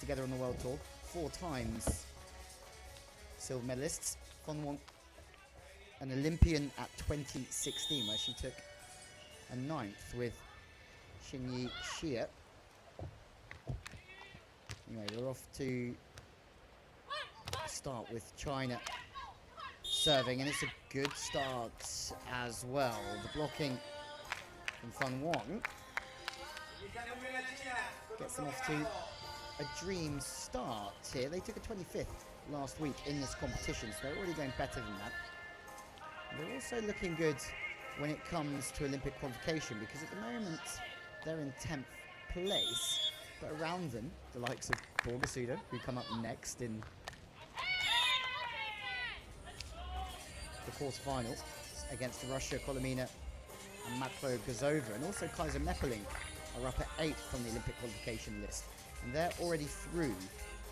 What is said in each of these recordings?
together on the World Tour. 4 times silver medalists. Fan Wang, an Olympian at 2016, where she took a 9th with Xinyi Xie. Anyway, we're off to start with China serving, and it's a good start as well. The blocking from Fan Wang gets them off to a dream start here. They took a 25th last week in this competition, so they're already going better than that. They're also looking good when it comes to Olympic qualification, because at the moment they're in 10th place, but around them, the likes of Borgasuda, who come up next in the quarterfinals against Russia, Kolomina and Matlo Gazova, and also Kaiser Mepeling are up at 8th on the Olympic qualification list, and they're already through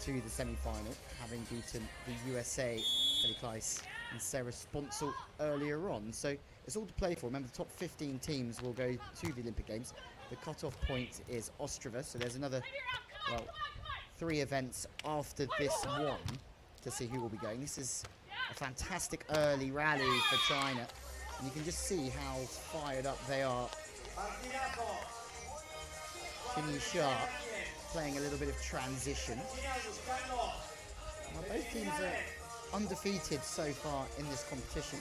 to the semi-final, having beaten the USA, Kelly Kleiss and Sarah Sponsel earlier on. So it's all to play for. Remember, the top 15 teams will go to the Olympic Games. The cut-off point is Ostrava, so there's another, well, 3 events after this one to see who will be going. This is a fantastic early rally for China, and you can just see how fired up they are. Xinyi Xia playing a little bit of transition. Well, both teams are undefeated so far in this competition.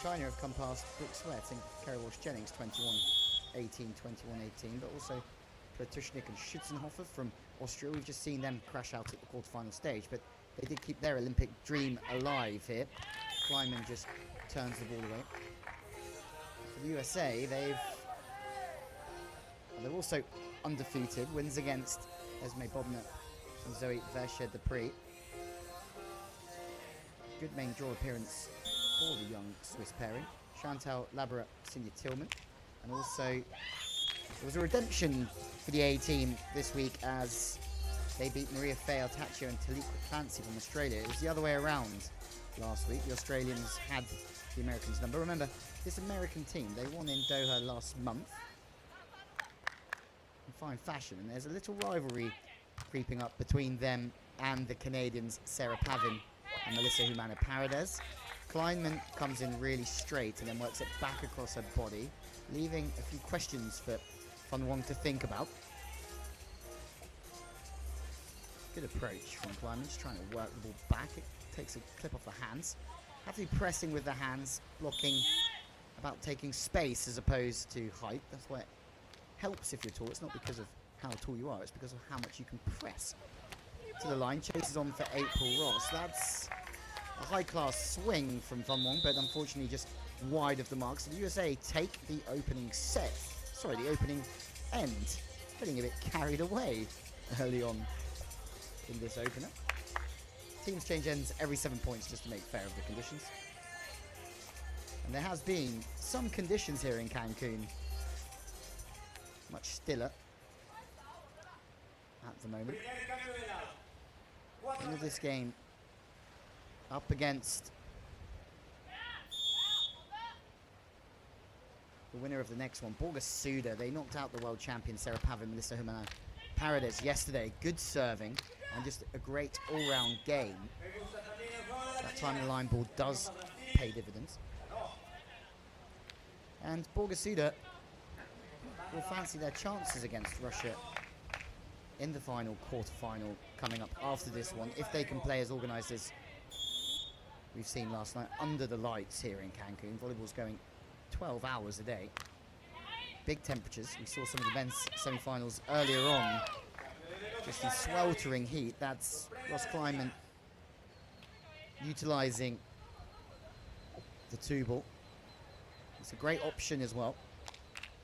China have come past Brooke Sweat and Kerry Walsh-Jennings 21-18, 21-18, but also Platushnik and Schützenhofer from Austria. We've just seen them crash out at the quarterfinal stage, but they did keep their Olympic dream alive here. Kleiman just turns the ball away. For the USA, they're also undefeated. Wins against Esme Bobner and Zoe Verscher-Dupree. Good main draw appearance for the young Swiss pairing. Chantal Labra, Cynthia Tillman. And also, there was a redemption for the A team this week as they beat Maria Faye Altaccio and Taliqua Clancy from Australia. It was the other way around last week. The Australians had the Americans' number. Remember, this American team, they won in Doha last month in fine fashion, and there's a little rivalry creeping up between them and the Canadians Sarah Pavin and Melissa Humana Paredes. Kleinman comes in really straight and then works it back across her body, leaving a few questions for Fan Wang to think about. Good approach from Kleinman, just trying to work the ball back. It takes a clip off the hands. Have to be pressing with the hands, blocking, about taking space as opposed to height. That's why it helps if you're tall. It's not because of how tall you are, it's because of how much you can press. To the line, chases on for April Ross. That's a high-class swing from Fan Wang, but unfortunately just wide of the mark. So the USA take the opening set. Sorry, the opening end. Getting a bit carried away early on in this opener. Teams change ends every 7 points just to make fair of the conditions. And there has been some conditions here in Cancun. Much stiller at the moment. End of this game up against the winner of the next one, Borgasuda. They knocked out the world champion Sarah Pavin, Melissa Humana Paredes yesterday. Good serving and just a great all-round game. That time the line ball does pay dividends. And Borgasuda will fancy their chances against Russia in the final, quarter-final coming up after this one, if they can play as organised as we've seen last night under the lights here in Cancun. Volleyball's going 12 hours a day. Big temperatures. We saw some of the men's semi-finals earlier on, just in sweltering heat. That's Ross Kleiman utilising the 2-ball. It's a great option as well.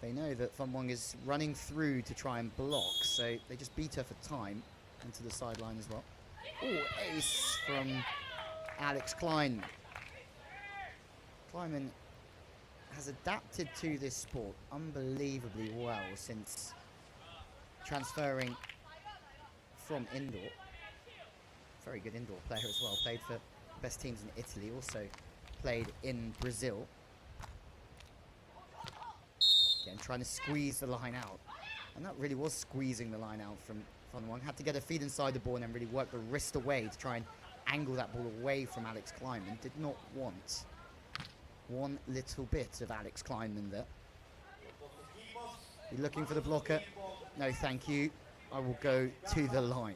They know that Fan Wang is running through to try and block, so they just beat her for time and to the sideline as well. Oh, ace from Alix Kleiman. Kleiman has adapted to this sport unbelievably well since transferring from indoor. Very good indoor player as well. Played for best teams in Italy, also played in Brazil. Again, trying to squeeze the line out. And that really was squeezing the line out from Wang had to get her feet inside the ball and then really work the wrist away to try and angle that ball away from Alix Kleinman. Did not want one little bit of Alix Kleinman there. You're looking for the blocker? No, thank you. I will go to the line.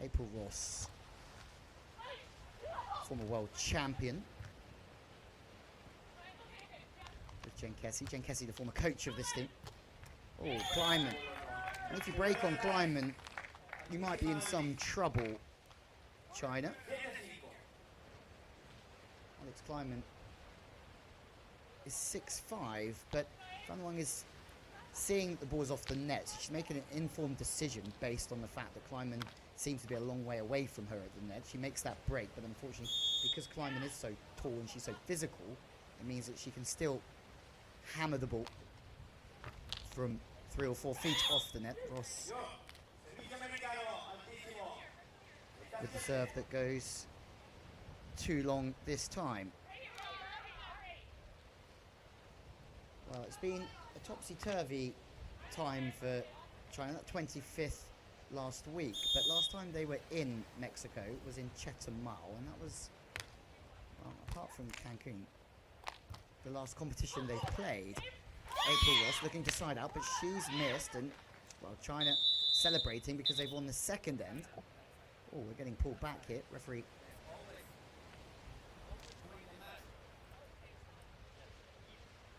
April Ross, former world champion. With Jen Kessie. Jen Kessie, the former coach of this team. Oh, Kleinman. And if you break on Kleinman, you might be in some trouble, China. Alix Kleinman is 6'5", but Wang is seeing the ball's off the net. She's making an informed decision based on the fact that Kleinman seems to be a long way away from her at the net. She makes that break, but unfortunately, because Kleinman is so tall and she's so physical, it means that she can still hammer the ball from 3 or 4 feet off the net. Ross with the serve that goes too long this time. Well, it's been a topsy-turvy time for China. That 25th last week, but last time they were in Mexico was in Chetumal, and that was, well, apart from Cancun, the last competition they played. April Ross looking to side out, but she's missed, and, well, China celebrating because they've won the second end. Oh, we're getting pulled back here. Referee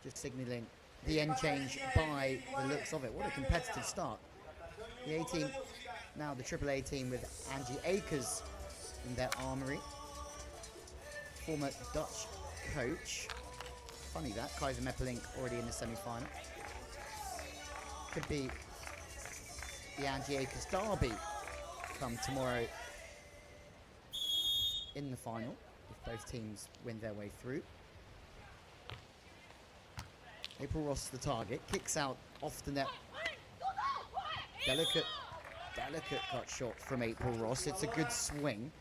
just signalling the end change by the looks of it. What a competitive start. The A team, now the AAA team with Angie Akers in their armoury. Former Dutch coach. Funny that, Kaiser Meppelink already in the semi-final. Could be the Angie Akers derby come tomorrow in the final, if both teams win their way through. April Ross the target, kicks out off the net. Delicate cut shot from April Ross. It's a good swing.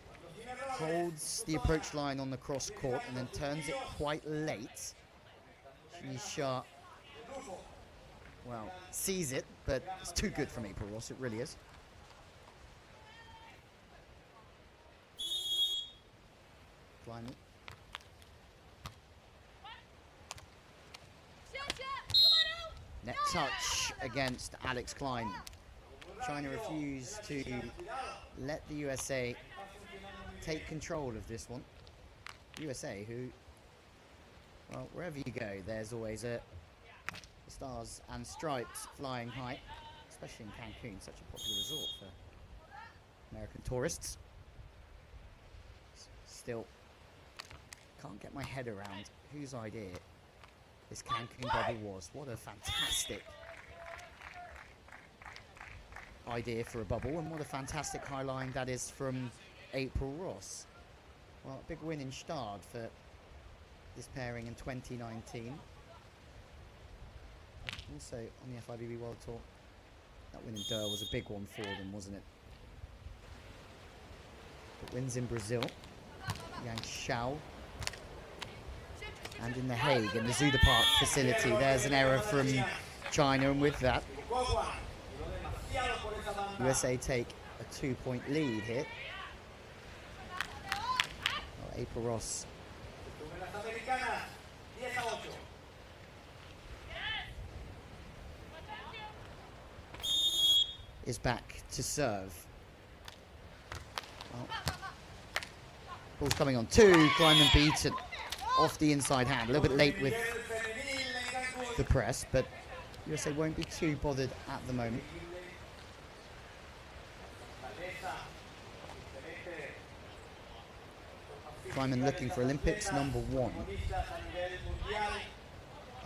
Holds the approach line on the cross court and then turns it quite late. Nisha, well, sees it, but it's too good from April Ross. It really is. Kleinman. Net touch against Alix Kleinman. China refused to let the USA take control of this one. USA, who, well, wherever you go, there's always a stars and stripes flying high, especially in Cancun, such a popular resort for American tourists. Still, can't get my head around whose idea this Cancun bubble was. What a fantastic idea for a bubble, and what a fantastic high line that is from April Ross. Well, a big win in Stade for this pairing in 2019. Also on the FIVB World Tour, that win in Durr was a big one for them, wasn't it? But wins in Brazil, Yang Xiao, and in The Hague, in the Zuda Park facility. There's an error from China, and with that, USA take a 2-point lead here. Well, April Ross is back to serve. Well, ball's coming on 2, Kleinman beaten off the inside hand. A little bit late with the press, but USA won't be too bothered at the moment. Kleinman looking for Olympics #1.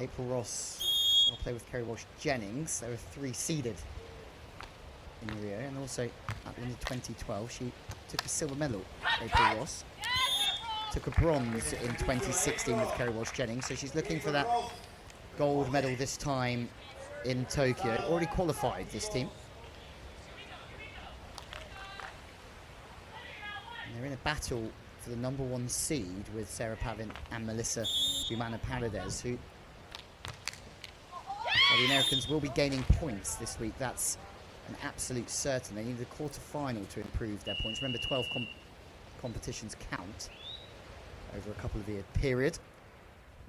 April Ross will play with Kerry Walsh-Jennings. They were 3-seeded in Rio, and also at the end of 2012 she took a silver medal. April Ross took a bronze in 2016 with Kerry Walsh-Jennings, so she's looking for that gold medal this time in Tokyo. Already qualified, this team. And they're in a battle for the #1 seed with Sarah Pavin and Melissa Bumana Paredes, who well, the Americans will be gaining points this week. That's an absolute certain. They need the quarter-final to improve their points. Remember, 12 competitions count over a couple of year period.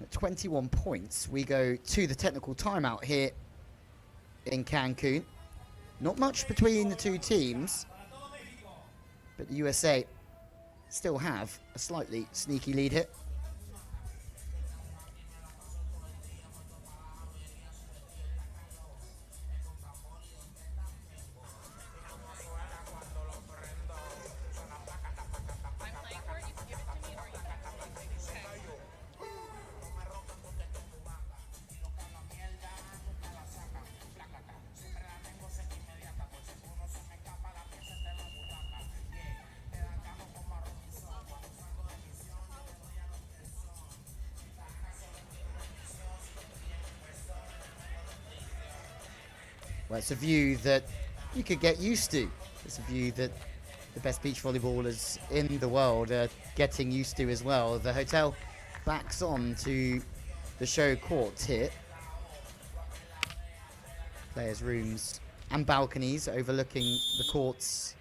At 21 points, we go to the technical timeout here in Cancun. Not much between the two teams, but the USA still have a slightly sneaky lead here. Well, it's a view that you could get used to. It's a view that the best beach volleyballers in the world are getting used to as well. The hotel backs on to the show court here. Players' rooms and balconies overlooking the courts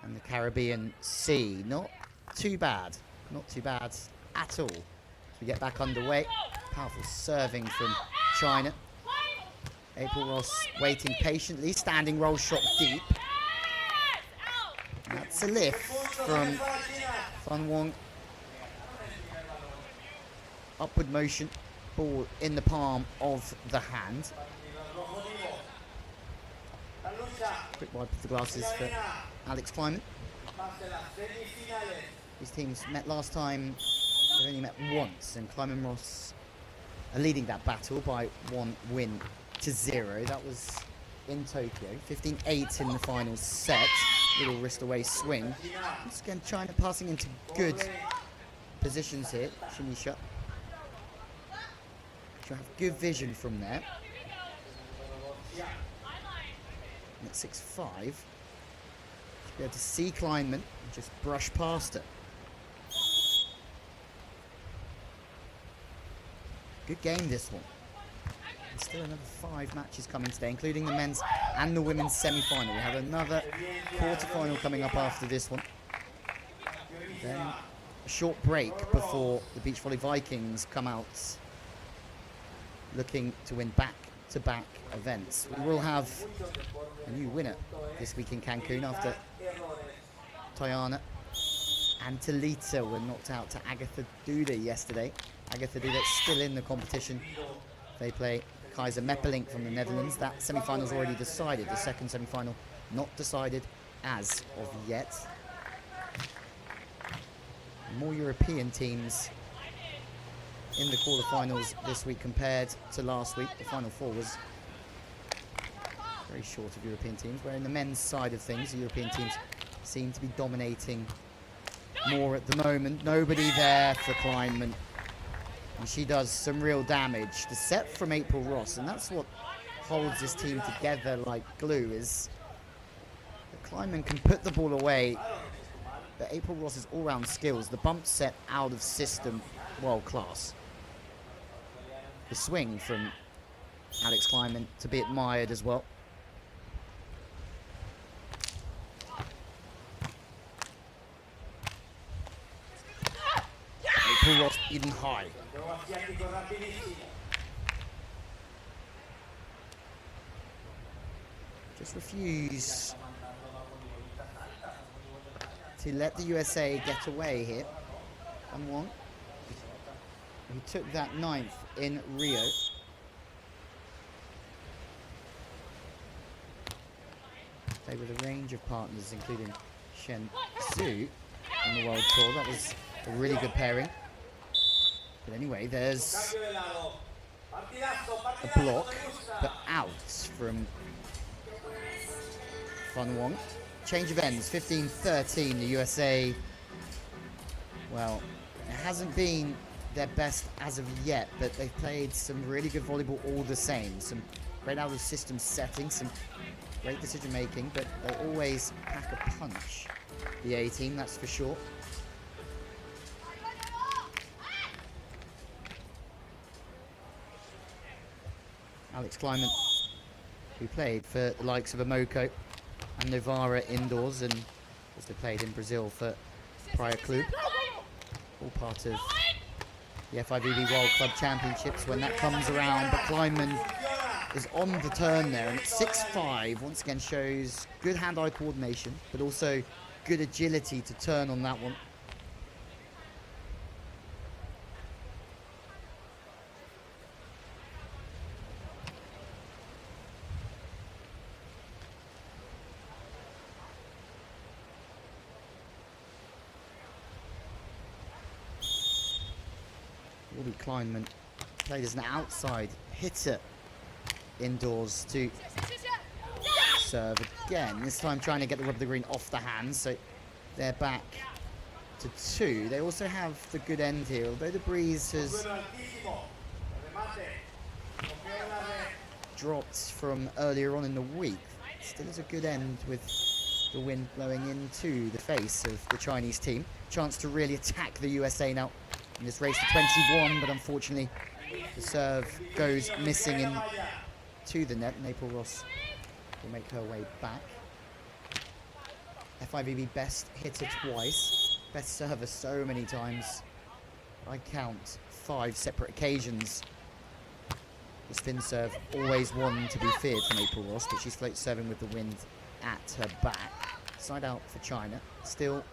and the Caribbean Sea. Not too bad. Not too bad at all. As we get back underway. Powerful serving from China. April Ross waiting patiently, standing roll shot deep. That's a lift from Wang. Upward motion, ball in the palm of the hand. Quick wipe of the glasses for Alix Kleiman. These teams met last time, they only met once, and Kleiman Ross are leading that battle by 1-0. That was in Tokyo. 15-8 in the final set. Little wrist away swing. Once again, China passing into good positions here. Shinisha. She'll have good vision from there. And at 6-5, she'll be able to see Kleinman and just brush past her. Good game, this one. There's still another 5 matches coming today, including the men's and the women's semi-final. We have another quarter-final coming up after this one. Then a short break before the Beach Volley Vikings come out looking to win back-to-back events. We will have a new winner this week in Cancun after Tayana and Talita were knocked out to Agatha Duda yesterday. Agatha Duda still in the competition. They play Kaiser Meppelink from the Netherlands. That semi-final is already decided. The second semi-final not decided as of yet. More European teams in the quarterfinals this week compared to last week. The final 4 was very short of European teams, where in the men's side of things, the European teams seem to be dominating more at the moment. Nobody there for Kleinman. And she does some real damage. The set from April Ross, and that's what holds this team together like glue, is that Kleinman can put the ball away, but April Ross's all-round skills, the bump set out of system, world class. The swing from Alix Kleiman to be admired as well. April Ross even high. Just refuse to let the USA get away here. And Wang, who took that 9th in Rio. Play with a range of partners, including Shen Zhu on the World Tour. That was a really good pairing. But anyway, there's a block, but out from Fan Wang. Change of ends, 15-13. The USA, well, it hasn't been their best as of yet, but they've played some really good volleyball all the same. Some great out of system settings, some great decision making, but they always pack a punch, the A team, that's for sure. Alix Kleinman, who played for the likes of Amoko and Novara indoors, and also played in Brazil for Praia Club. All part of the FIVB World Club Championships when that comes around. But Kleinman is on the turn there, and it's 6-5. Once again shows good hand-eye coordination, but also good agility to turn on that one. Kleinman played as an outside hitter indoors to serve again. This time trying to get the rub of the green off the hands, so they're back to 2. They also have the good end here, although the breeze has dropped from earlier on in the week. Still is a good end with the wind blowing into the face of the Chinese team. Chance to really attack the USA now in this race to 21, but unfortunately the serve goes missing into the net, and April Ross will make her way back. FIVB best hitter twice, best server so many times. I count 5 separate occasions. The spin serve, always one to be feared from April Ross, but she's float serving with the wind at her back. Side out for China. Still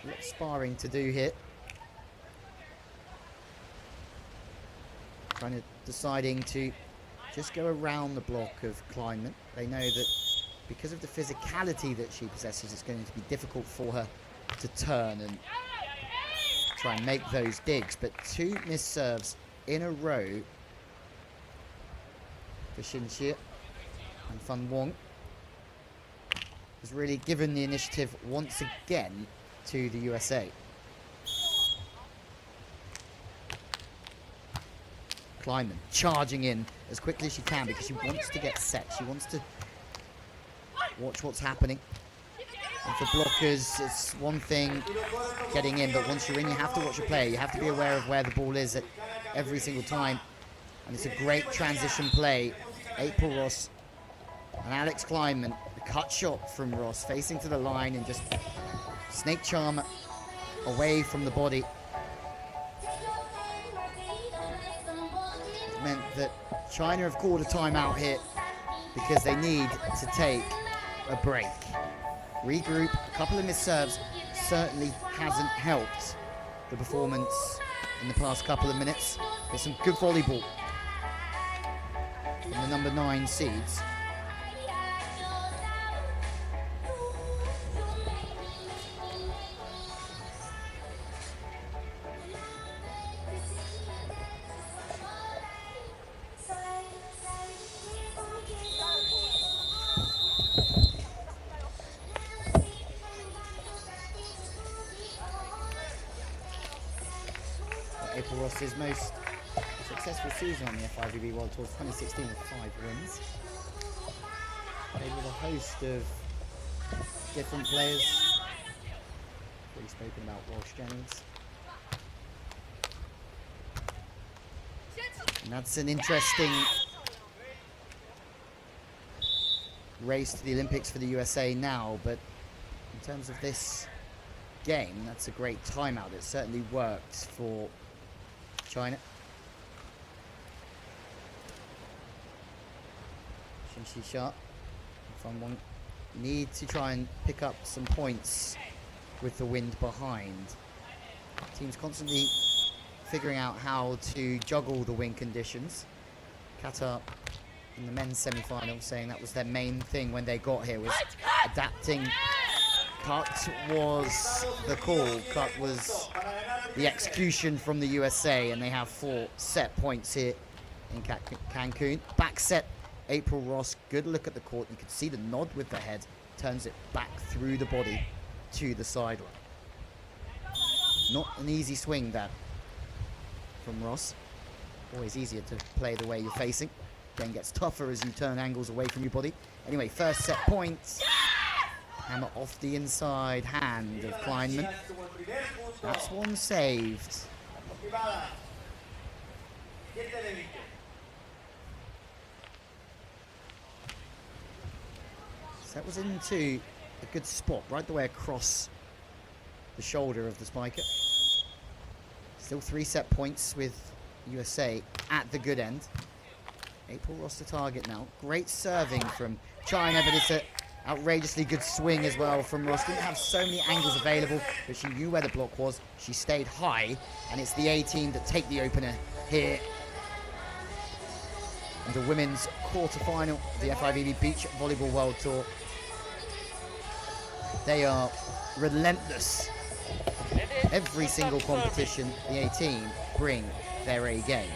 a lot of sparring to do here. Deciding to just go around the block of Kleinman. They know that because of the physicality that she possesses, it's going to be difficult for her to turn and try and make those digs. But 2 missed serves in a row for Xinxie, and Fan Wang has really given the initiative once again to the USA. Kleinman charging in as quickly as she can because she wants to get set. She wants to watch what's happening. And for blockers, it's one thing getting in, but once you're in, you have to watch your player. You have to be aware of where the ball is at every single time. And it's a great transition play. April Ross and Alix Kleinman. The cut shot from Ross, facing to the line and just snake charm away from the body. Meant that China have called a timeout here because they need to take a break. Regroup, a couple of missed serves certainly hasn't helped the performance in the past couple of minutes. There's some good volleyball from the number 9 seeds. April Ross's most successful season on the FIVB World Tour, 2016 with 5 wins. Played with a host of different players. Already spoken about Walsh Jennings. And that's an interesting race to the Olympics for the USA now, but in terms of this game, that's a great timeout. It certainly worked for China. Xinxie Sharp from Wang need to try and pick up some points with the wind behind. Teams constantly figuring out how to juggle the wind conditions. Qatar in the men's semi-final saying that was their main thing when they got here, was adapting. Cut was the call. Cut was the execution from the USA, and they have 4 set points here in Cancun. Back set, April Ross, good look at the court. You can see the nod with the head, turns it back through the body to the sideline. Not an easy swing, that, from Ross. Always easier to play the way you're facing. Then gets tougher as you turn angles away from your body. Anyway, first set points. Hammer off the inside hand of Kleinman. That's one saved. That was into a good spot, right the way across the shoulder of the spiker. Still 3 set points with USA at the good end. April Ross to target now. Great serving from China, but it's an outrageously good swing as well from Ross. Didn't have so many angles available, but she knew where the block was. She stayed high, and it's the A team that take the opener here. And the women's quarterfinal of the FIVB Beach Volleyball World Tour. They are relentless. Every single competition, the A team bring their A game.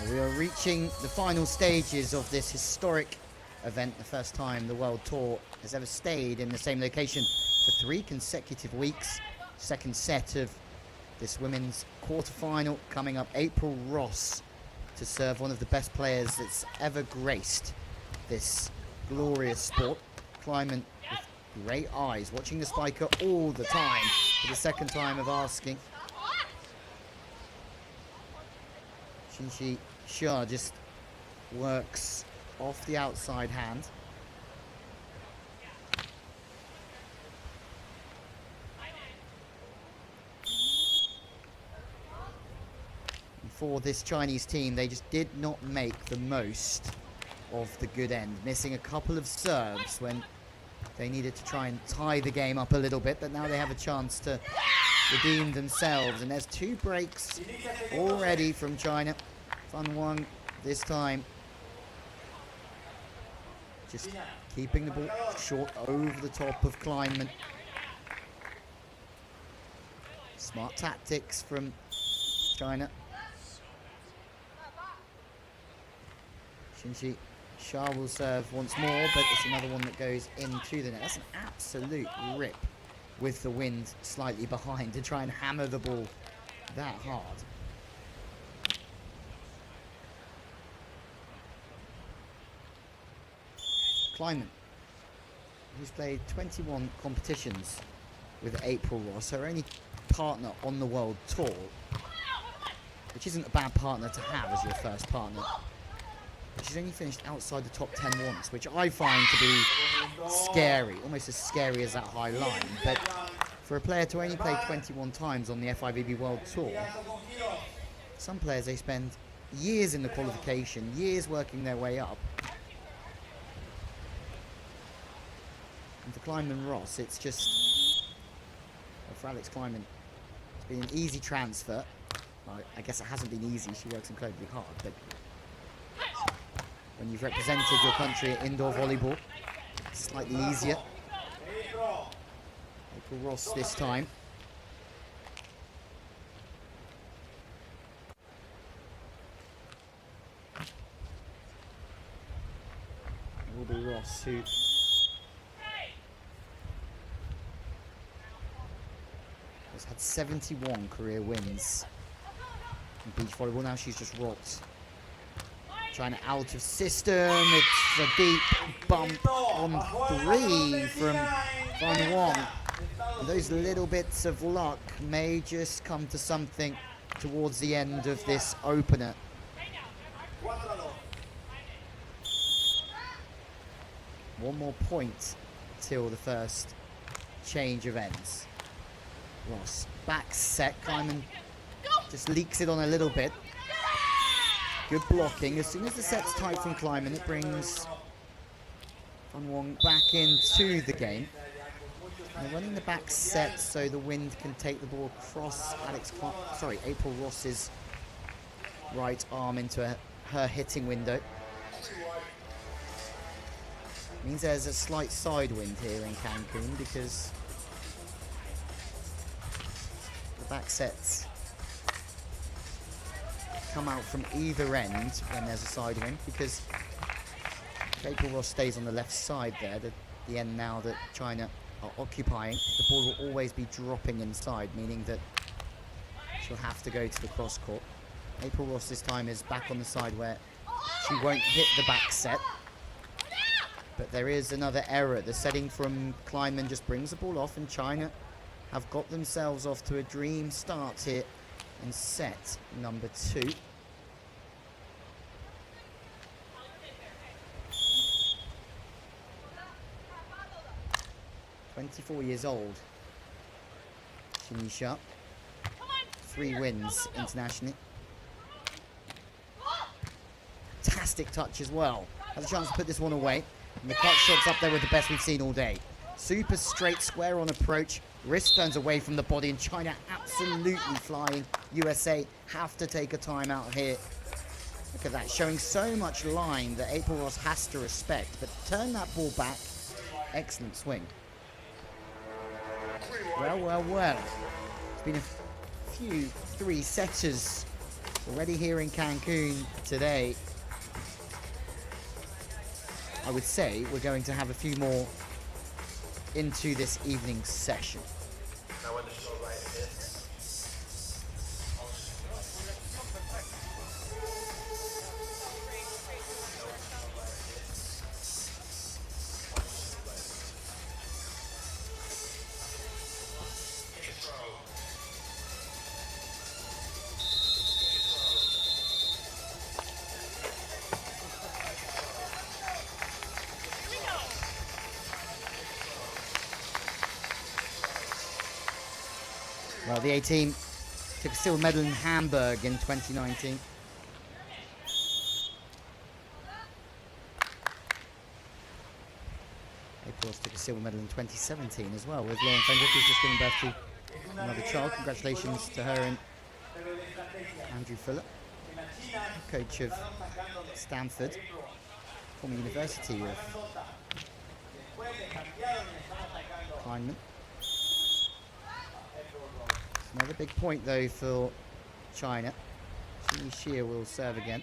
We are reaching the final stages of this historic event, the first time the World Tour has ever stayed in the same location for 3 consecutive weeks. Second set of this women's quarterfinal coming up. April Ross to serve one of the best players that's ever graced this glorious sport. Kleiman with great eyes, watching the spiker all the time for the second time of asking. Xinxi Xia just works off the outside hand. And for this Chinese team, they just did not make the most of the good end, missing a couple of serves when they needed to try and tie the game up a little bit, but now they have a chance to redeem themselves. And there's 2 breaks already from China. Wang this time just keeping the ball short over the top of Kleiman. Smart tactics from China. Xinxi Xia will serve once more, but it's another one that goes into the net. That's an absolute rip with the wind slightly behind to try and hammer the ball that hard. Kleiman, who's played 21 competitions with April Ross, her only partner on the World Tour, which isn't a bad partner to have as your first partner. But she's only finished outside the top 10 once, which I find to be scary, almost as scary as that high line. But for a player to only play 21 times on the FIVB World Tour, some players, they spend years in the qualification, years working their way up. And for Kleiman Ross, it's just, well, for Alix Kleiman, it's been an easy transfer. Well, I guess it hasn't been easy, she works incredibly hard, but when you've represented your country at indoor volleyball, it's slightly easier. April Ross this time. It will be Ross who has had 71 career wins in beach volleyball. Now she's just rocked. Trying out of system. It's a deep bump on 3 from Wang. And those little bits of luck may just come to something towards the end of this opener. One more point till the first change of ends. Ross back set. Kleiman just leaks it on a little bit. Good blocking. As soon as the set's tight from Kleiman, it brings Wang back into the game. They're running the back set so the wind can take the ball across April Ross's right arm into her hitting window. Means there's a slight side wind here in Cancun because the back sets come out from either end when there's a side wind, because if April Ross stays on the left side there, the end now that China are occupying, the ball will always be dropping inside, meaning that she'll have to go to the cross court. April Ross this time is back on the side where she won't hit the back set. But there is another error. The setting from Kleinman just brings the ball off, and China have got themselves off to a dream start here in set number 2. "24 years old, Shanisha. 3 wins internationally. Fantastic touch as well. Has a chance to put this one away. And the clutch shot's up there with the best we've seen all day. Super straight, square on approach. Wrist turns away from the body, and China absolutely flying. USA have to take a timeout here. Look at that, showing so much line that April Ross has to respect. But turn that ball back. Excellent swing. Well. It's been a few 3-setters already here in Cancun today. I would say we're going to have a few more into this evening's session. Well, the A team took a silver medal in Hamburg in 2019. April took a silver medal in 2017 as well, with Lauren Fendrick, who's just given birth to another child. Congratulations to her and Andrew Phillip, coach of Stanford, former University of Kleinman. Another big point though for China. Xia will serve again.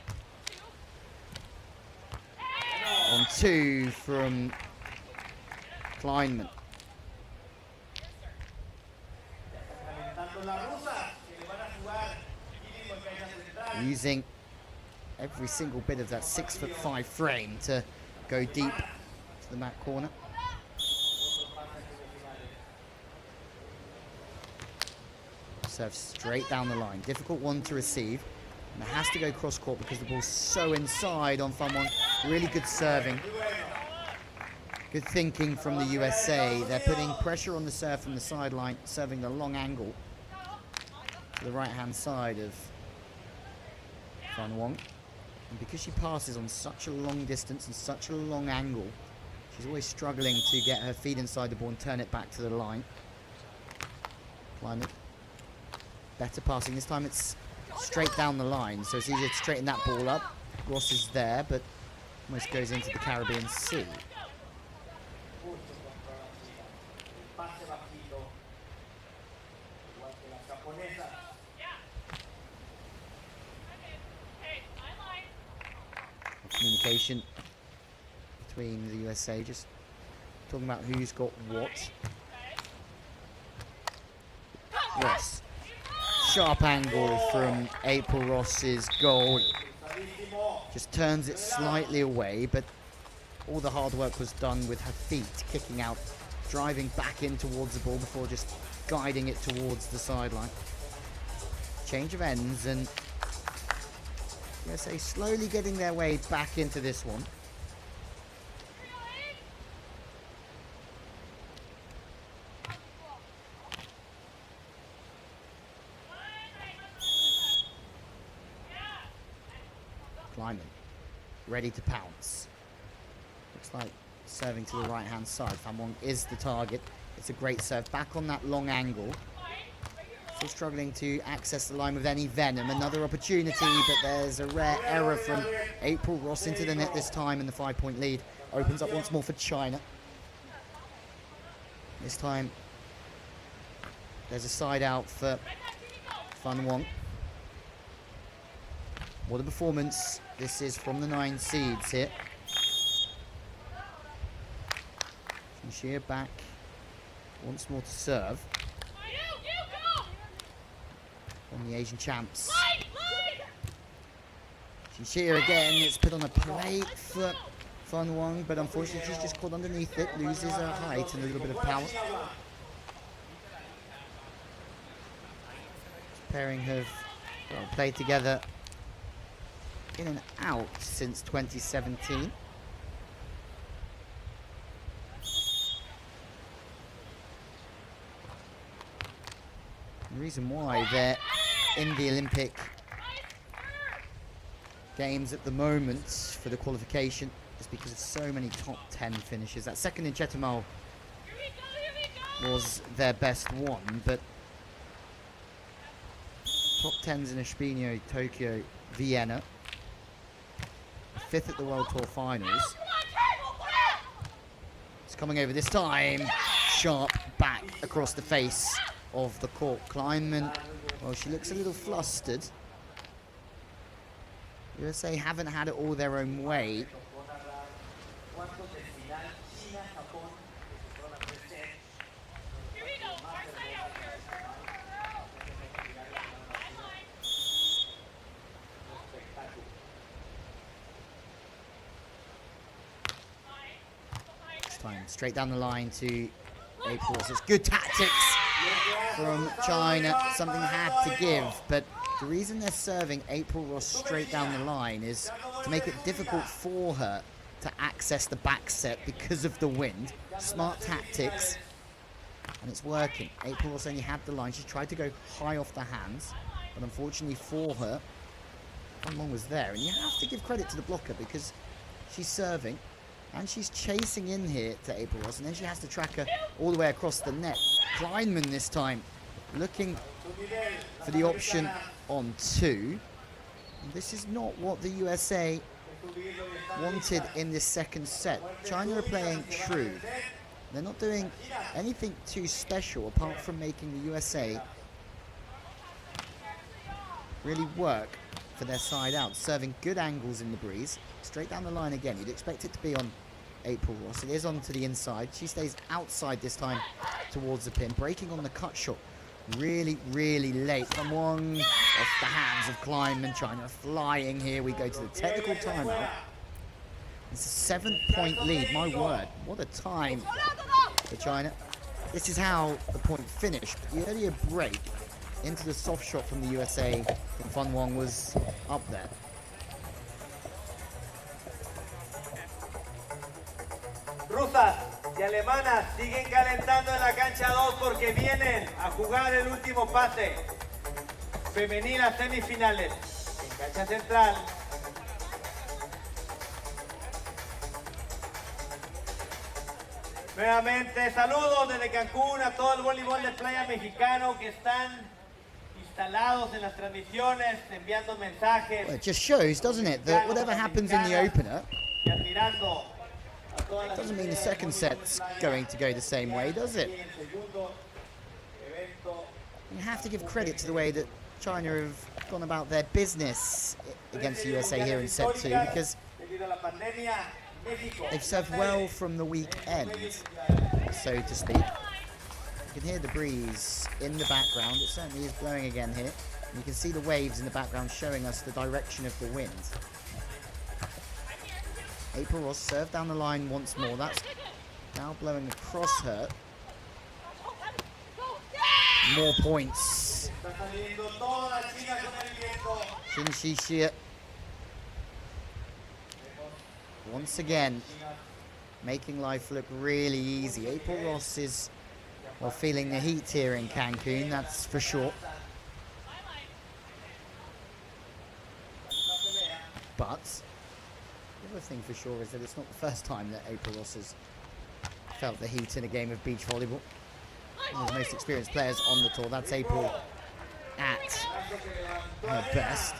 On 2 from Kleinman. Using every single bit of that 6'5" frame to go deep to the mat corner. Serve straight down the line. Difficult one to receive. And it has to go cross court because the ball's so inside on Fun One. Really good serving. Good thinking from the USA. They're putting pressure on the serve from the sideline, serving the long angle to the right-hand side of Fun Wong. And because she passes on such a long distance and such a long angle, she's always struggling to get her feet inside the ball and turn it back to the line. Climate. Better passing. This time it's straight down the line, so it's easier to straighten that ball up. Ross is there, but almost goes into the Caribbean Sea. Communication between the USA, just talking about who's got what. Ross. Sharp angle from April Ross's goal. Just turns it slightly away, but all the hard work was done with her feet kicking out, driving back in towards the ball before just guiding it towards the sideline. Change of ends, and USA slowly getting their way back into this one. Kleinman, ready to pounce. Looks like serving to the right-hand side. Wang is the target. It's a great serve. Back on that long angle. Still struggling to access the line with any venom. Another opportunity, but there's a rare error from April Ross into the net this time, and the 5-point lead opens up once more for China. This time, there's a side out for Wang. What a performance this is from the 9 seeds here. Xia back once more to serve. On the Asian champs. Xia again, it's put on a plate for Wang, but unfortunately she's just caught underneath it, loses her height and a little bit of power. This pairing have played together in and out since 2017. The reason why they're in the Olympic Games at the moment for the qualification is because of so many top 10 finishes. That second in Chetumal was their best one, but top 10s in Espino, Tokyo, Vienna, 5th at the World Tour Finals. It's coming over this time, sharp back across the face of the court. Kleinman, well, she looks a little flustered. USA haven't had it all their own way. This time, straight down the line to April. It's good tactics from China. Something had to give, but the reason they're serving April Ross straight down the line is to make it difficult for her to access the back set because of the wind. Smart tactics, and it's working. April Ross only had the line. She tried to go high off the hands, but unfortunately for her, Wang was there. And you have to give credit to the blocker because she's serving and she's chasing in here to April Ross, and then she has to track her all the way across the net. Kleinman this time looking for the option on 2. This is not what the USA wanted in this second set. China are playing true. They're not doing anything too special apart from making the USA really work for their side out, serving good angles in the breeze. Straight down the line again. You'd expect it to be on April Ross. It is onto the inside. She stays outside this time towards the pin, breaking on the cut shot. Really, really late from Wang off the hands of Kleinman. China flying here. We go to the technical timeout. It's a 7-point lead. My word, what a time for China. This is how the point finished. The earlier break into the soft shot from the USA from Wang was up there. Rusas y alemanas siguen calentando en la cancha 2 porque vienen a jugar el último pase. Femeninas semifinales en cancha central. Nuevamente saludos desde Cancún a todo el voleibol de playa mexicano que están instalados en las transmisiones, enviando mensajes. Well, it just shows, doesn't it, that whatever happens in the opener doesn't mean the second set's going to go the same way, does it? You have to give credit to the way that China have gone about their business against the USA here in set 2, because they've served well from the weak end, so to speak. You can hear the breeze in the background. It certainly is blowing again here. And you can see the waves in the background showing us the direction of the wind. April Ross served down the line once more. That's now blowing across her. More points. Xia once again making life look really easy. April Ross is, well, feeling the heat here in Cancun, that's for sure. But The other thing for sure is that it's not the first time that April Ross has felt the heat in a game of beach volleyball. One of the most experienced players on the tour. That's April at her best.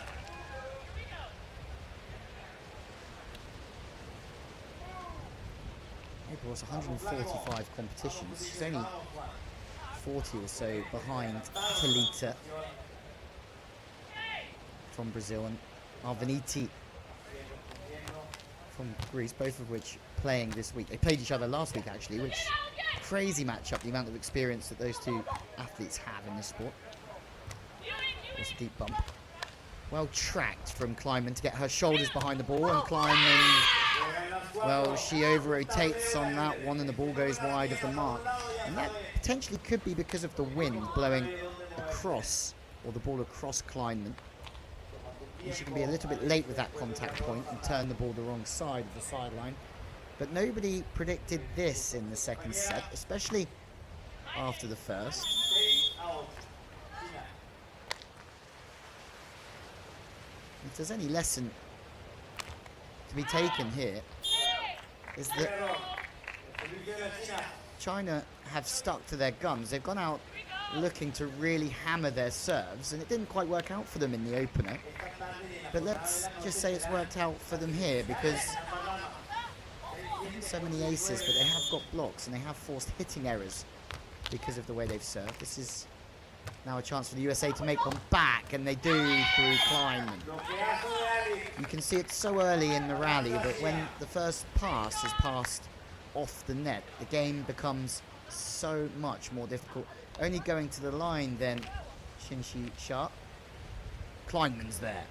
April Ross 145 competitions. She's only 40 or so behind Talita from Brazil and Arvaniti from Greece, both of which playing this week. They played each other last week actually, which crazy matchup, the amount of experience that those two athletes have in this sport. It's a deep bump. Well tracked from Kleinman to get her shoulders behind the ball, and Kleinman, well, she over-rotates on that one and the ball goes wide of the mark. And that potentially could be because of the wind blowing across, or the ball across Kleinman. And she can be a little bit late with that contact point and turn the ball the wrong side of the sideline. But nobody predicted this in the second set, especially after the first. If there's any lesson to be taken here, is that China have stuck to their guns. They've gone out looking to really hammer their serves, and it didn't quite work out for them in the opener. But let's just say it's worked out for them here, because so many aces, but they have got blocks and they have forced hitting errors because of the way they've served. This is now a chance for the USA to make one back, and they do through Kleinman. You can see it so early in the rally that when the first pass is passed off the net, the game becomes so much more difficult. Only going to the line then, Shinshi Sharp. Kleinman's there.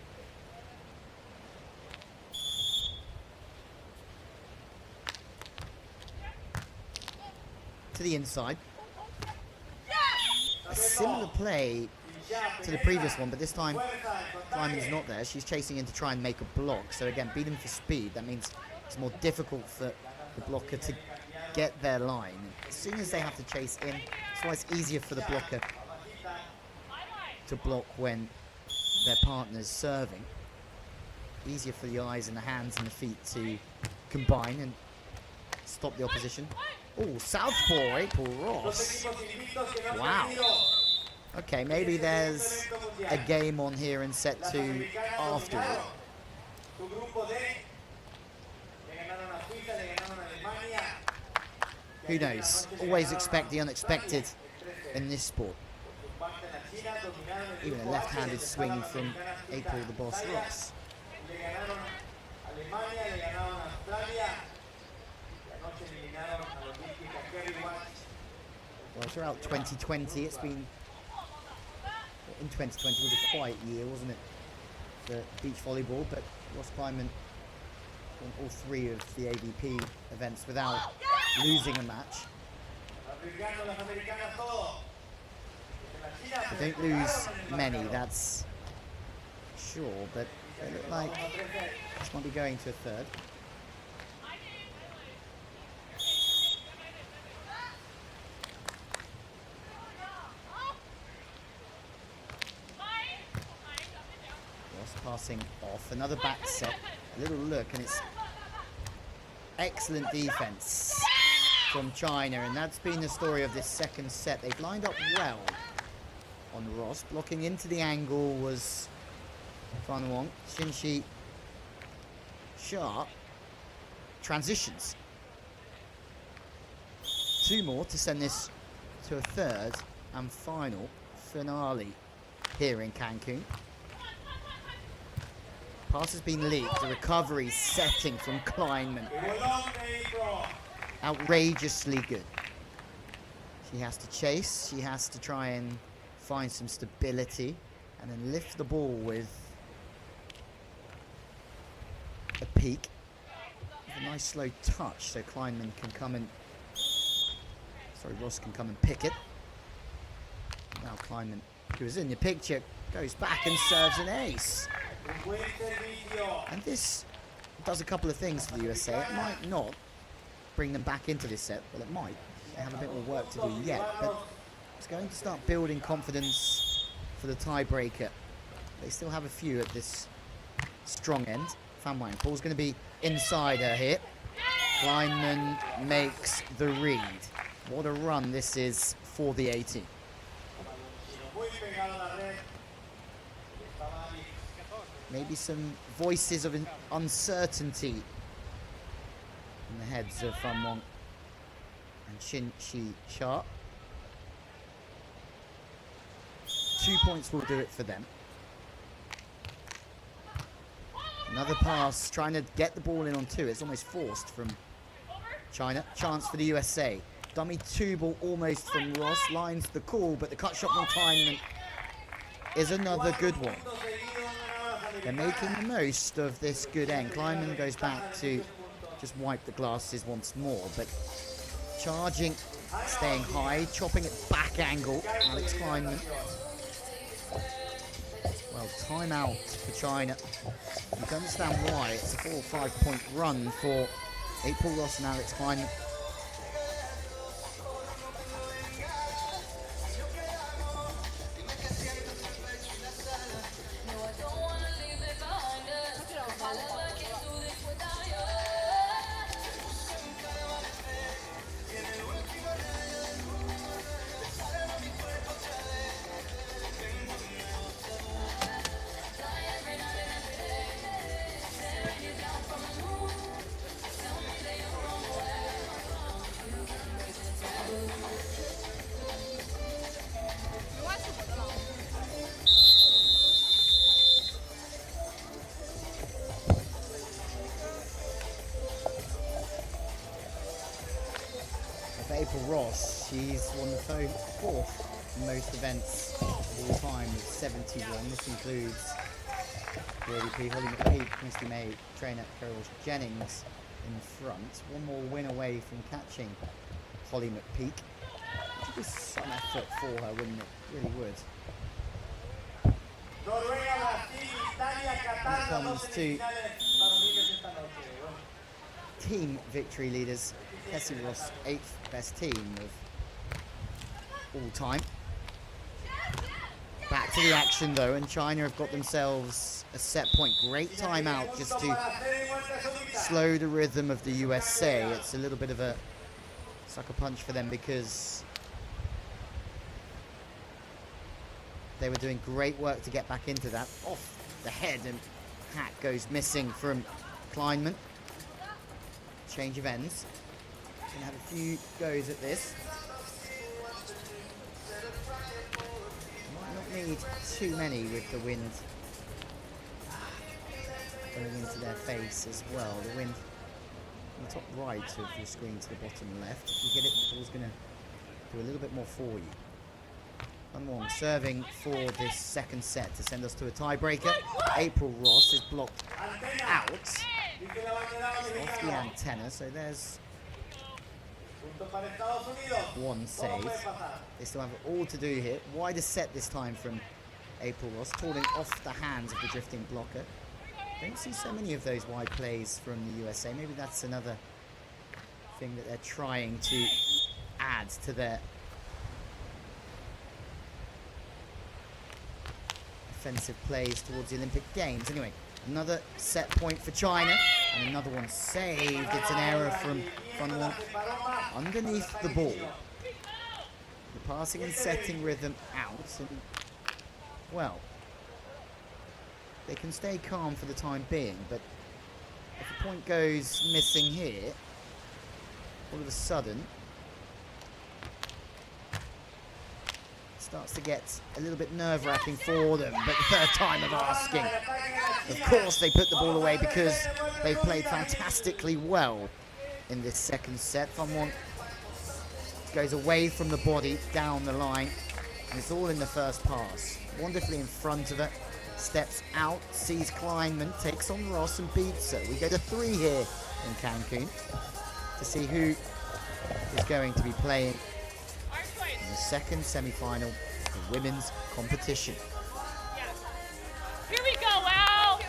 To the inside. A similar play to the previous one, but this time Kleinman's not there. She's chasing in to try and make a block. So again, beating for speed. That means it's more difficult for the blocker to get their line. As soon as they have to chase in, that's why it's easier for the blocker to block when their partner's serving. Easier for the eyes and the hands and the feet to combine and stop the opposition. Oh, southpaw, April Ross. Wow. Okay, maybe there's a game on here in set 2 after it. Who knows? Always expect the unexpected in this sport. Even a left-handed swing from April the Boss Ross. Well, throughout 2020, it's been, in 2020 was a quiet year, wasn't it, for beach volleyball, but Ross Kleinman won all 3 of the AVP events without losing a match. They don't lose many, that's sure, but they look like this might be going to a third. Passing off, another back set, a little look, and it's excellent defense from China, and that's been the story of this second set. They've lined up well on Ross. Blocking into the angle was Fan Wang. Shinshi Sharp transitions. 2 more to send this to a third and final finale here in Cancun. Pass has been leaked. The recovery setting from Kleinman. Outrageously good. She has to chase. She has to try and find some stability and then lift the ball with a peak. With a nice slow touch so Kleinman can come and... Sorry, Ross can come and pick it. Now Kleinman, who is in the picture, goes back and serves an ace. And this does a couple of things for the USA. It might not bring them back into this set, well it might. They have a bit more work to do yet, but it's going to start building confidence for the tiebreaker. They still have a few at this strong end. Fan Wang. Ball's going to be insider here. Kleinman makes the read. What a run this is for the 18. Maybe some voices of uncertainty in the heads of Fan Wang and Shin Shi Sha. 2 points will do it for them. Another pass, trying to get the ball in on 2. It's almost forced from China. Chance for the USA. Dummy 2 ball almost from Ross. Lines the call, but the cut shot from Kleinman is another good one. They're making the most of this good end. Kleinman goes back to just wipe the glasses once more, but charging, staying high, chopping at back angle. Alix Kleinman. Well, timeout for China. You can understand why. It's a 4 or 5 point run for April Ross and Alix Kleinman. April Ross, she's won the 4th most events of all time with 71. This includes Vóley-playa, Holly McPeak, Misty May, trainer Carol Jennings in front. One more win away from catching Holly McPeak. Which would be some effort for her, wouldn't it? Really would. When it comes to team victory leaders, Cassie Ross, 8th best team of all time. Back to the action though, and China have got themselves a set point. Great timeout just to slow the rhythm of the USA. It's a little bit of a sucker punch for them because they were doing great work to get back into that. Off the head, and hat goes missing from Kleinman. Change of ends. Gonna have a few goes at this. Might not need too many with the wind going into their face as well. The wind from the top right of the screen to the bottom left. If you get it, the ball's gonna do a little bit more for you. Fan Wang serving for this second set to send us to a tiebreaker. April Ross is blocked out off the antenna, so there's one save. They still have all to do here. Wider set this time from April Ross, falling off the hands of the drifting blocker. Don't see so many of those wide plays from the USA. Maybe that's another thing that they're trying to add to their offensive plays towards the Olympic Games. Anyway, another set point for China, and another one saved. It's an error from Fan Wang underneath the ball. The passing and setting rhythm out, and well, they can stay calm for the time being, but if a point goes missing here, all of a sudden starts to get a little bit nerve-wracking for them. But the third time of asking, of course they put the ball away because they played fantastically well in this second set. Fan Wang goes away from the body down the line, and it's all in the first pass. Wonderfully in front of it, steps out, sees Kleinman, takes on Ross and beats her. We go to 3 here in Cancun to see who is going to be playing in the second semi-final of the women's competition. Here we go, Al!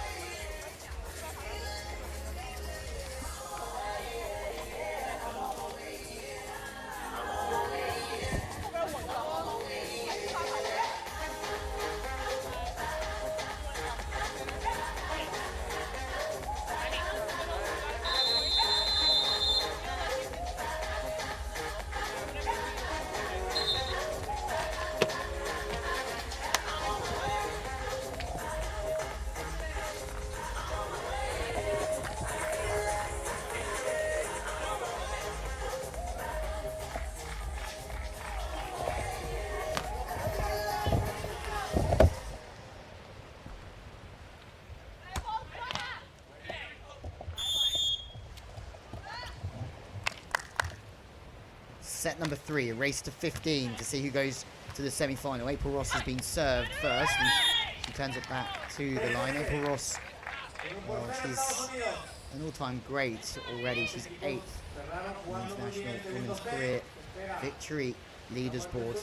Set number 3, a race to 15 to see who goes to the semi-final. April Ross has been served first, and she turns it back to the line. April Ross, well, she's an all-time great already. She's 8th on the International Women's Career Victory Leaders Board.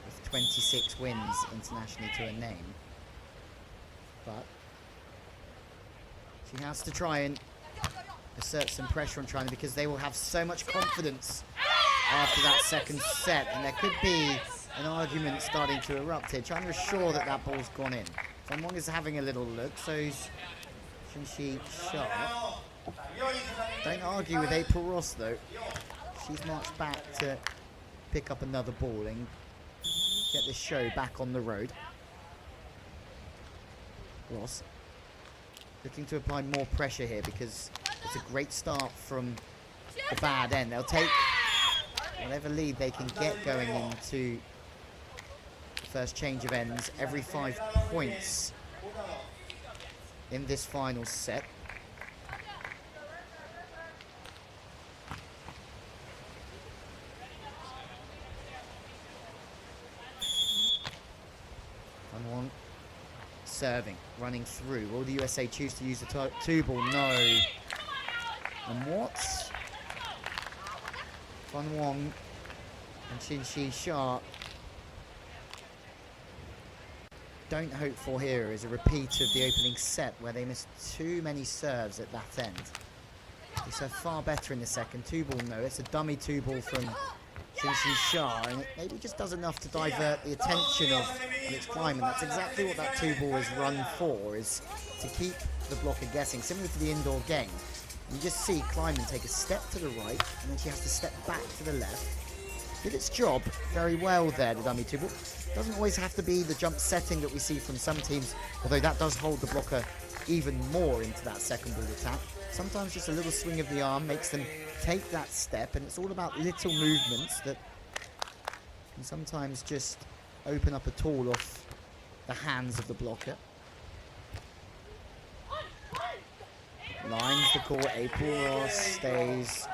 With 26 wins internationally to her name. But she has to try and assert some pressure on China because they will have so much confidence after that second set, and there could be an argument starting to erupt here. China is sure that that ball's gone in. Wang is having a little look, so is Xin Sharp. Don't argue with April Ross though. She's marched back to pick up another ball and get the show back on the road. Ross looking to apply more pressure here because it's a great start from the bad end. They'll take whatever lead they can get going into the first change of ends. Every 5 points in this final set. Wang serving, running through. Will the USA choose to use the 2 ball? No. And what Wang and Xin Sharp don't hope for here is a repeat of the opening set where they missed too many serves at that end. They serve far better in the second. 2 ball, no. It's a dummy 2 ball from Xin Sharp, and it maybe just does enough to divert the attention of Alix Kleiman. That's exactly what that 2 ball is run for, is to keep the blocker guessing. Similar to the indoor game, you just see Kleiman take a step to the right, and then she has to step back to the left. Did its job very well there, the dummy 2 ball. Doesn't always have to be the jump setting that we see from some teams, although that does hold the blocker even more into that second ball attack. Sometimes just a little swing of the arm makes them take that step, and it's all about little movements that can sometimes just open up a tool off the hands of the blocker. Lines the court. April Ross stays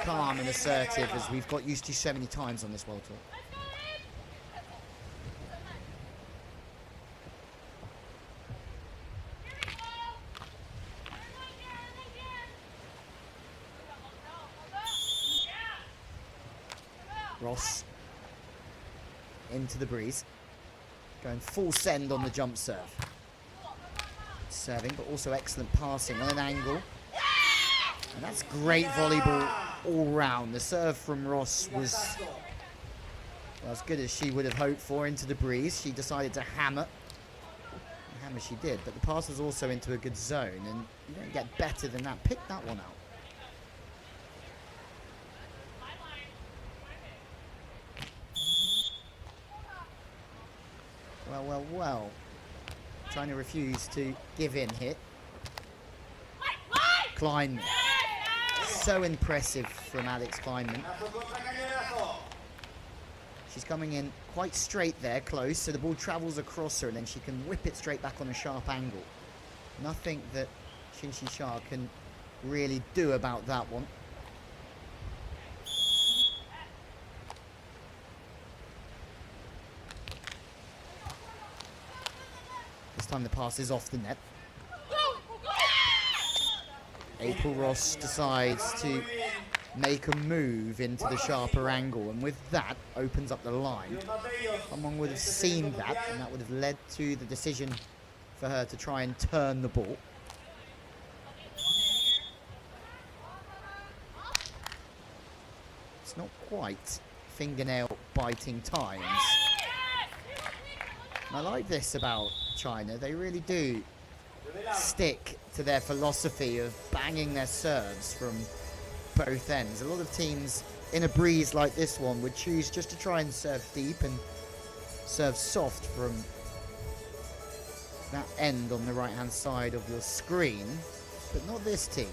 calm and assertive, as we've got used to so many times on this World Tour. Ross into the breeze, going full send on the jump serve. Serving, but also excellent passing on an angle. And that's great volleyball all round. The serve from Ross was, well, as good as she would have hoped for into the breeze. She decided to hammer. And hammer she did, but the pass was also into a good zone, and you don't get better than that. Pick that one out. Well. Trying to refuse to give in here. Kleiman. So impressive from Alix Kleiman. She's coming in quite straight there, close, so the ball travels across her and then she can whip it straight back on a sharp angle. Nothing that Xin Sharp can really do about that one. This time the pass is off the net. April Ross decides to make a move into the sharper angle, and with that opens up the line. Someone would have seen that, and that would have led to the decision for her to try and turn the ball. It's not quite fingernail biting times. And I like this about China. They really do stick to their philosophy of banging their serves from both ends. A lot of teams in a breeze like this one would choose just to try and serve deep and serve soft from that end on the right hand side of your screen, but not this team.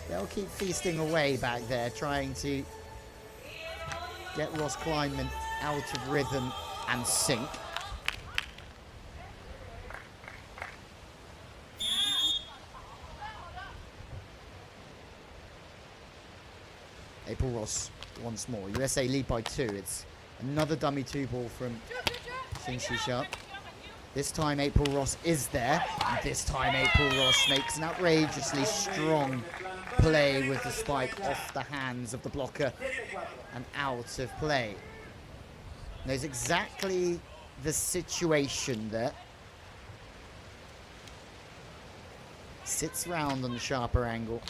They'll keep feasting away back there, trying to get Ross Kleiman out of rhythm and sync. April Ross once more. USA lead by 2. It's another dummy 2-ball from Xin Sharp. This time April Ross is there, and this time April Ross makes an outrageously strong play with the spike off the hands of the blocker and out of play. Knows exactly the situation there. Sits round on the sharper angle.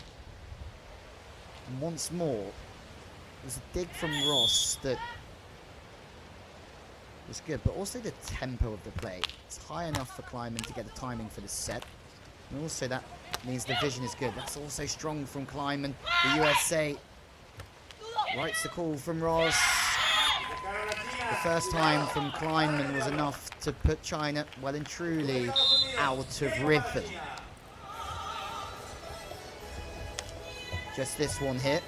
And once more, there's a dig from Ross that was good, but also the tempo of the play. It's high enough for Kleiman to get the timing for the set. And also that means the vision is good. That's also strong from Kleiman. The USA writes the call from Ross. The first time from Kleiman was enough to put China well and truly out of rhythm. Just this one hit.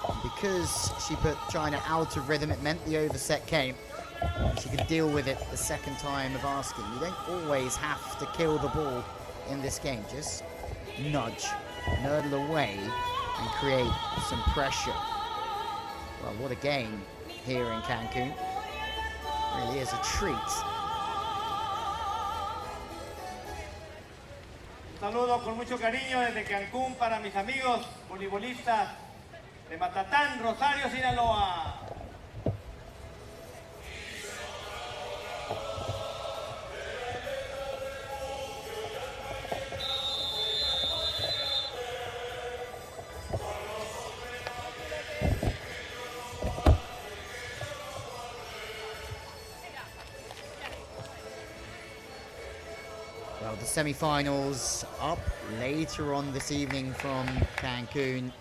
And because she put China out of rhythm, it meant the overset came. And she could deal with it the second time of asking. You don't always have to kill the ball in this game. Just nudge, nurdle away, and create some pressure. Well, what a game here in Cancun. Really is a treat. Un saludo con mucho cariño desde Cancún para mis amigos voleibolistas de Matatán, Rosario, Sinaloa. Well, the semi-finals up later on this evening from Cancun.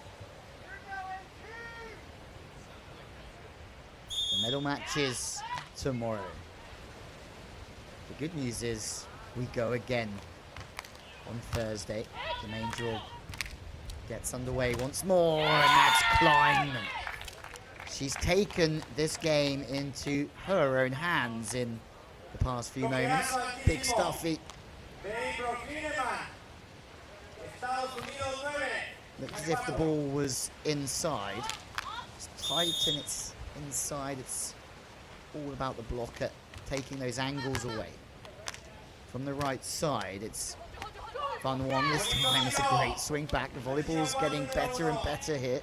The medal matches tomorrow. The good news is we go again on Thursday. The main draw gets underway once more, and that's Kleiman. She's taken this game into her own hands in the past few moments. Big Stuffy. Looks as if the ball was inside. It's tight and it's inside. It's all about the blocker taking those angles away. From the right side, it's Van Wang this time. It's a great swing back. The volleyball's getting better and better here.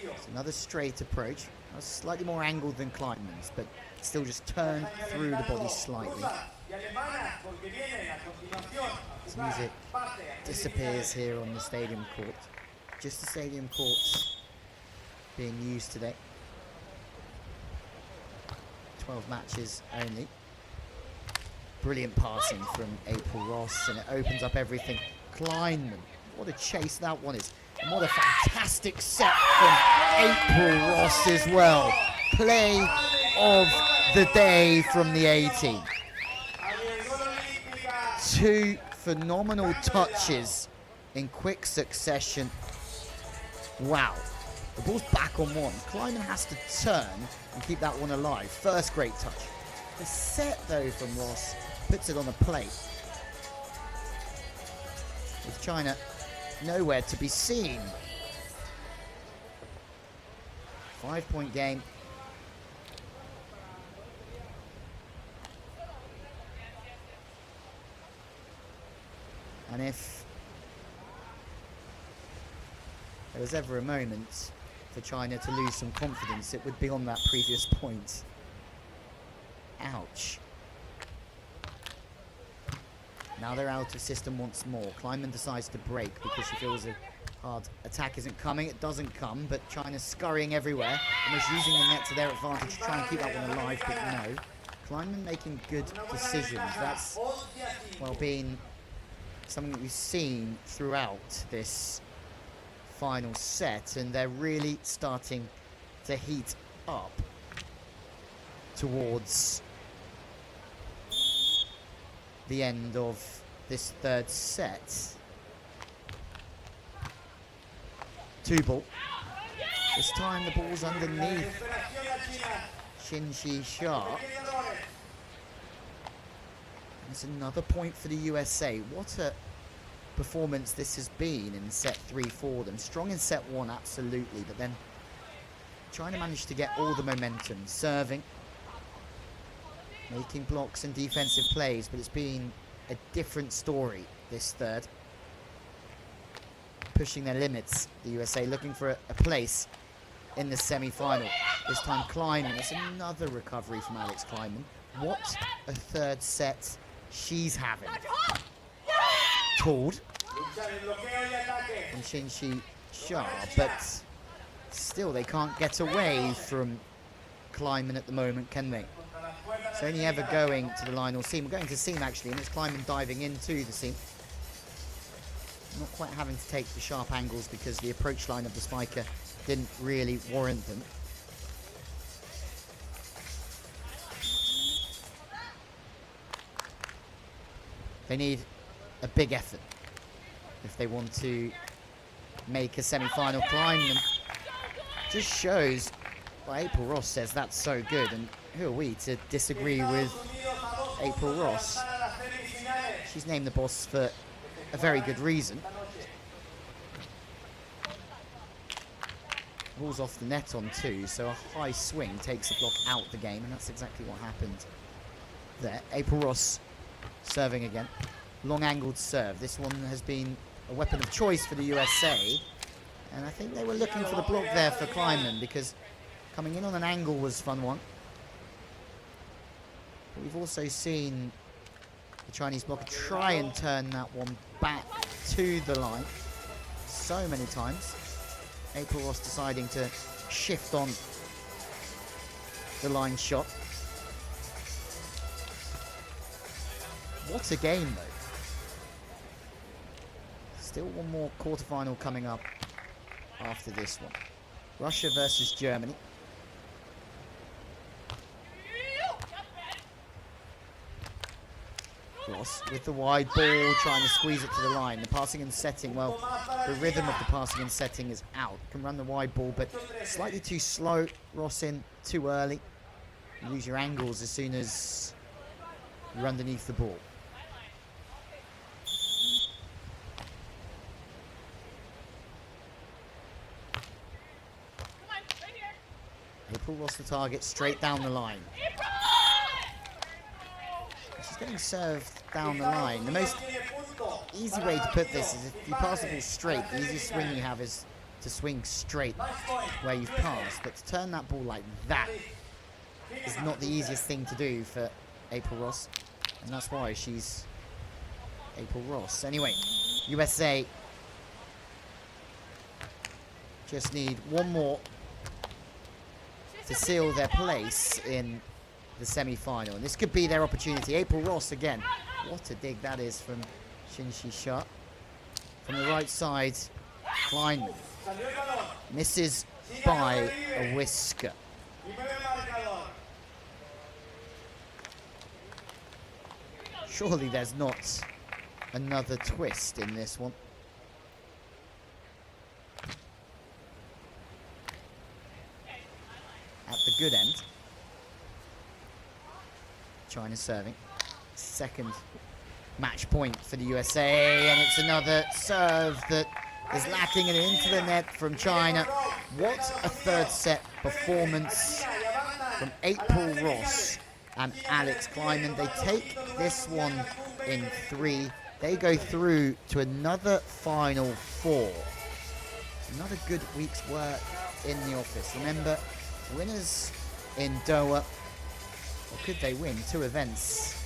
It's another straight approach. Slightly more angled than Kleiman's, but still just turned through the body slightly. This music disappears here on the stadium court. Just the stadium courts being used today. 12 matches only. Brilliant passing from April Ross, and it opens up everything. Kleiman, what a chase that one is. And what a fantastic set from April Ross as well. Play of the day from the 18. 2 phenomenal touches in quick succession. Wow. The ball's back on one. Kleiman has to turn and keep that one alive. First great touch. The set, though, from Ross puts it on a plate. With China nowhere to be seen. 5-point game. And if there was ever a moment for China to lose some confidence, it would be on that previous point. Ouch. Now they're out of system once more. Kleiman decides to break because she feels a hard attack isn't coming. It doesn't come, but China's scurrying everywhere, almost using the net to their advantage to try and keep that one alive, but no. Kleiman making good decisions. That's, well, been something that we've seen throughout this final set, and they're really starting to heat up towards the end of this third set. 2-ball. This time the ball's underneath Xin Sharp. It's another point for the USA. What a performance this has been in set 3 for them. Strong in set 1, absolutely, but then trying to manage to get all the momentum. Serving, making blocks and defensive plays, but it's been a different story this third. Pushing their limits, the USA looking for a place in the semi-final. This time Kleiman, it's another recovery from Alix Kleiman. What a third set she's having. Called from Shinshi Shah, but still they can't get away from Kleiman at the moment, can they? It's only ever going to the line or seam. We're going to seam actually, and it's Kleiman diving into the seam. Not quite having to take the sharp angles because the approach line of the spiker didn't really warrant them. They need a big effort if they want to make a semi-final climb. And just shows why April Ross says that's so good, and who are we to disagree with April Ross? She's named the boss for a very good reason. Ball's off the net on 2, so a high swing takes a block out the game, and that's exactly what happened there. April Ross serving again. Long angled serve. This one has been a weapon of choice for the USA, and I think they were looking for the block there for Kleiman, because coming in on an angle was fun one. But we've also seen the Chinese blocker try and turn that one back to the line so many times. April Ross deciding to shift on the line shot. What a game though. Still one more quarterfinal coming up after this one. Russia versus Germany. Ross with the wide ball, trying to squeeze it to the line. The passing and setting, well, the rhythm of the passing and setting is out. Can run the wide ball, but slightly too slow. Ross in too early. You lose your angles as soon as you're underneath the ball. April Ross the target, straight down the line. She's getting served down the line. The most easy way to put this is if you pass the ball straight, the easiest swing you have is to swing straight where you've passed. But to turn that ball like that is not the easiest thing to do for April Ross. And that's why she's April Ross. Anyway, USA just need one more to seal their place in the semi-final, and this could be their opportunity. April Ross again. What a dig that is from Shinshi Shah. From the right side, Kleiman misses by a whisker. Surely there's not another twist in this one. At the good end. China serving. Second match point for the USA, and it's another serve that is lacking and into the net from China. What a third set performance from April Ross and Alix Kleiman. They take this one in 3. They go through to another Final 4. Another good week's work in the office. Remember, winners in Doha, or could they win 2 events